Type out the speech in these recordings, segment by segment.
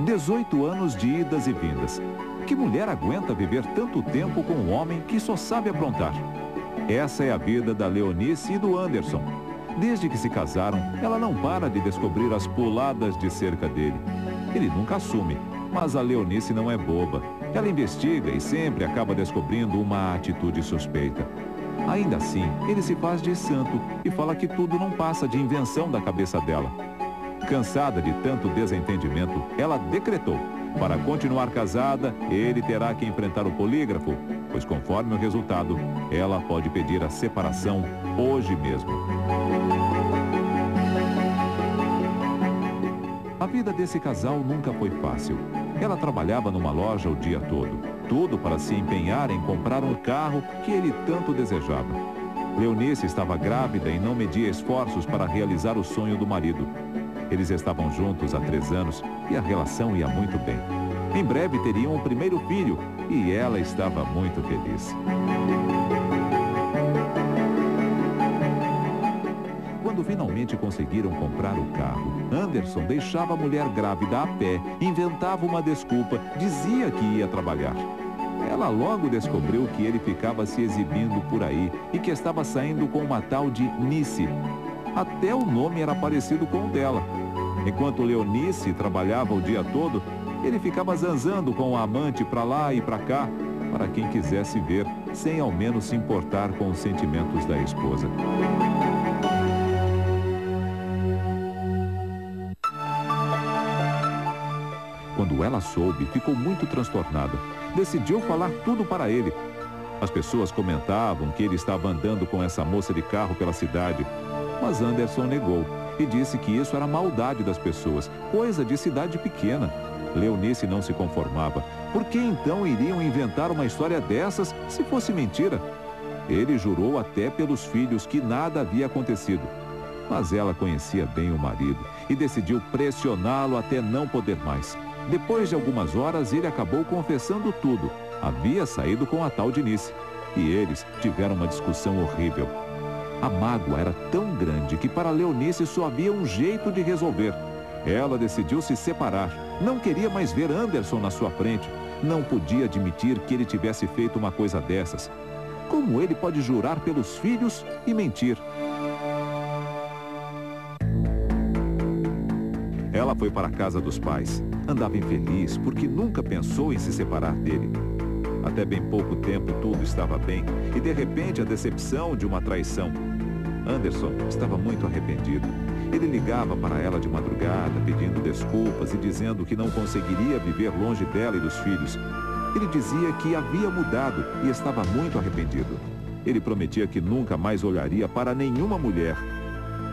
18 anos de idas e vindas. Que mulher aguenta viver tanto tempo com um homem que só sabe aprontar? Essa é a vida da Leonice e do Anderson. Desde que se casaram, ela não para de descobrir as puladas de cerca dele. Ele nunca assume, mas a Leonice não é boba. Ela investiga e sempre acaba descobrindo uma atitude suspeita. Ainda assim, ele se faz de santo e fala que tudo não passa de invenção da cabeça dela. Cansada de tanto desentendimento, ela decretou: para continuar casada, ele terá que enfrentar o polígrafo, pois conforme o resultado, ela pode pedir a separação hoje mesmo. A vida desse casal nunca foi fácil. Ela trabalhava numa loja o dia todo, tudo para se empenhar em comprar um carro que ele tanto desejava. Leonice estava grávida e não media esforços para realizar o sonho do marido. Eles estavam juntos há 3 anos e a relação ia muito bem. Em breve teriam o primeiro filho e ela estava muito feliz. Quando finalmente conseguiram comprar o carro, Anderson deixava a mulher grávida a pé, inventava uma desculpa, dizia que ia trabalhar. Ela logo descobriu que ele ficava se exibindo por aí e que estava saindo com uma tal de Nice. Até o nome era parecido com o dela. Enquanto Leonice trabalhava o dia todo, ele ficava zanzando com a amante para lá e para cá, para quem quisesse ver, sem ao menos se importar com os sentimentos da esposa. Quando ela soube, ficou muito transtornada. Decidiu falar tudo para ele. As pessoas comentavam que ele estava andando com essa moça de carro pela cidade, mas Anderson negou e disse que isso era maldade das pessoas, coisa de cidade pequena. Leonice não se conformava. Por que então iriam inventar uma história dessas se fosse mentira? Ele jurou até pelos filhos que nada havia acontecido. Mas ela conhecia bem o marido e decidiu pressioná-lo até não poder mais. Depois de algumas horas, ele acabou confessando tudo. Havia saído com a tal de Nice. E eles tiveram uma discussão horrível. A mágoa era tão grande que para Leonice só havia um jeito de resolver. Ela decidiu se separar. Não queria mais ver Anderson na sua frente. Não podia admitir que ele tivesse feito uma coisa dessas. Como ele pode jurar pelos filhos e mentir? Ela foi para a casa dos pais. Andava infeliz porque nunca pensou em se separar dele. Até bem pouco tempo tudo estava bem e de repente a decepção de uma traição. Anderson estava muito arrependido. Ele ligava para ela de madrugada pedindo desculpas e dizendo que não conseguiria viver longe dela e dos filhos. Ele dizia que havia mudado e estava muito arrependido. Ele prometia que nunca mais olharia para nenhuma mulher.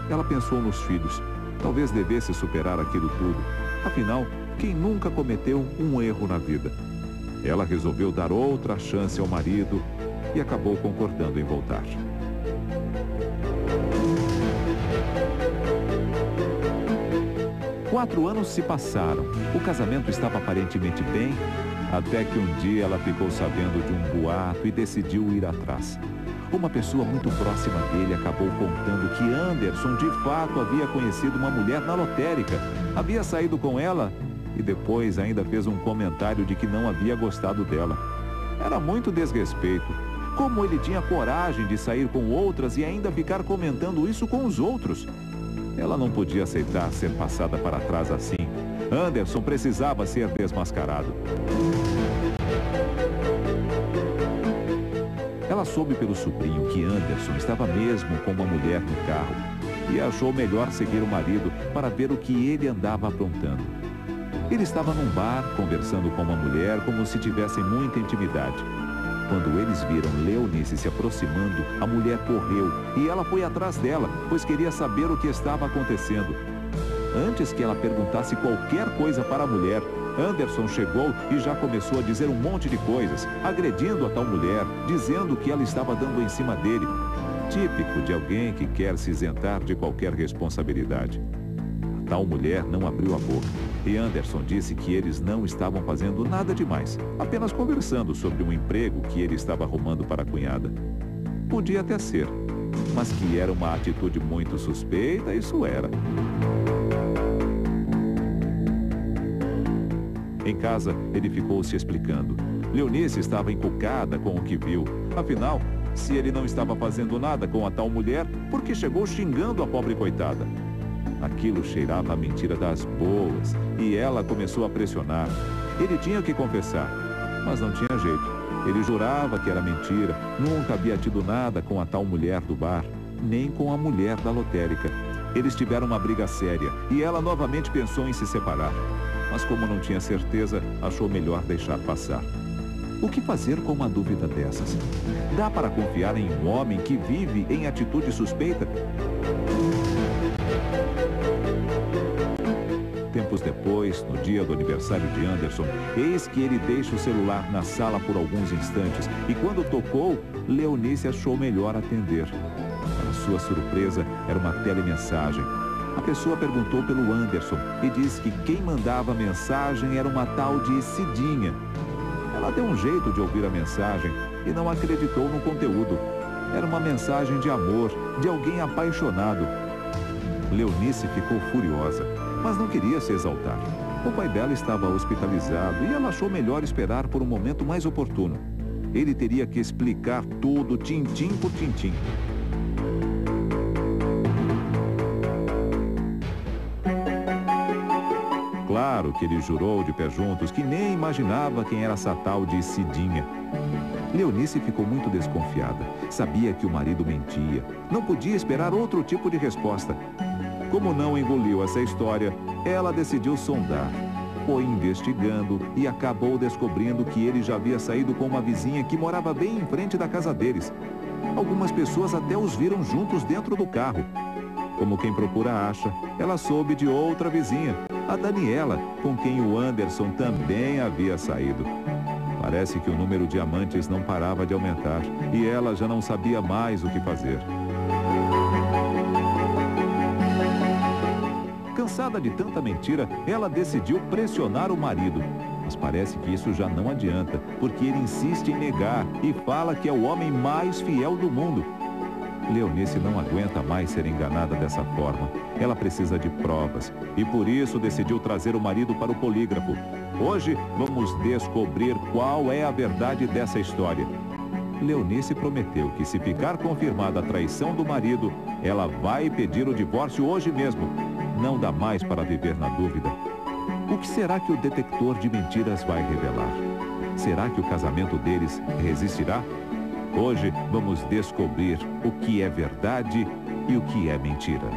Ela pensou nos filhos. Talvez devesse superar aquilo tudo. Afinal, quem nunca cometeu um erro na vida? Ela resolveu dar outra chance ao marido e acabou concordando em voltar. Quatro anos se passaram. O casamento estava aparentemente bem, até que um dia ela ficou sabendo de um boato e decidiu ir atrás. Uma pessoa muito próxima dele acabou contando que Anderson de fato havia conhecido uma mulher na lotérica, havia saído com ela e depois ainda fez um comentário de que não havia gostado dela. Era muito desrespeito. Como ele tinha coragem de sair com outras e ainda ficar comentando isso com os outros? Ela não podia aceitar ser passada para trás assim. Anderson precisava ser desmascarado. Ela soube pelo sobrinho que Anderson estava mesmo com uma mulher no carro e achou melhor seguir o marido para ver o que ele andava aprontando. Ele estava num bar conversando com uma mulher como se tivessem muita intimidade. Quando eles viram Leonice se aproximando, a mulher correu e ela foi atrás dela, pois queria saber o que estava acontecendo. Antes que ela perguntasse qualquer coisa para a mulher, Anderson chegou e já começou a dizer um monte de coisas, agredindo a tal mulher, dizendo que ela estava dando em cima dele. Típico de alguém que quer se isentar de qualquer responsabilidade. A tal mulher não abriu a boca e Anderson disse que eles não estavam fazendo nada demais, apenas conversando sobre um emprego que ele estava arrumando para a cunhada. Podia até ser, mas que era uma atitude muito suspeita, isso era. Em casa, ele ficou se explicando. Leonice estava encucada com o que viu. Afinal, se ele não estava fazendo nada com a tal mulher, por que chegou xingando a pobre coitada? Aquilo cheirava a mentira das boas e ela começou a pressionar. Ele tinha que confessar, mas não tinha jeito. Ele jurava que era mentira, nunca havia tido nada com a tal mulher do bar, nem com a mulher da lotérica. Eles tiveram uma briga séria e ela novamente pensou em se separar. Mas como não tinha certeza, achou melhor deixar passar. O que fazer com uma dúvida dessas? Dá para confiar em um homem que vive em atitude suspeita? Tempos depois, no dia do aniversário de Anderson, eis que ele deixa o celular na sala por alguns instantes e quando tocou, Leonice achou melhor atender. Para sua surpresa, era uma telemensagem. A pessoa perguntou pelo Anderson e disse que quem mandava a mensagem era uma tal de Cidinha. Ela deu um jeito de ouvir a mensagem e não acreditou no conteúdo. Era uma mensagem de amor, de alguém apaixonado. Leonice ficou furiosa, mas não queria se exaltar. O pai dela estava hospitalizado e ela achou melhor esperar por um momento mais oportuno. Ele teria que explicar tudo, tintim por tintim. Claro que ele jurou de pé juntos que nem imaginava quem era essa tal de Cidinha. Leonice ficou muito desconfiada. Sabia que o marido mentia. Não podia esperar outro tipo de resposta. Como não engoliu essa história, ela decidiu sondar. Foi investigando e acabou descobrindo que ele já havia saído com uma vizinha que morava bem em frente da casa deles. Algumas pessoas até os viram juntos dentro do carro. Como quem procura acha, ela soube de outra vizinha, a Daniela, com quem o Anderson também havia saído. Parece que o número de amantes não parava de aumentar e ela já não sabia mais o que fazer. Cansada de tanta mentira, ela decidiu pressionar o marido. Mas parece que isso já não adianta, porque ele insiste em negar e fala que é o homem mais fiel do mundo. Leonice não aguenta mais ser enganada dessa forma. Ela precisa de provas e por isso decidiu trazer o marido para o polígrafo. Hoje vamos descobrir qual é a verdade dessa história. Leonice prometeu que se ficar confirmada a traição do marido, ela vai pedir o divórcio hoje mesmo. Não dá mais para viver na dúvida. O que será que o detector de mentiras vai revelar? Será que o casamento deles resistirá? Hoje vamos descobrir o que é verdade e o que é mentira.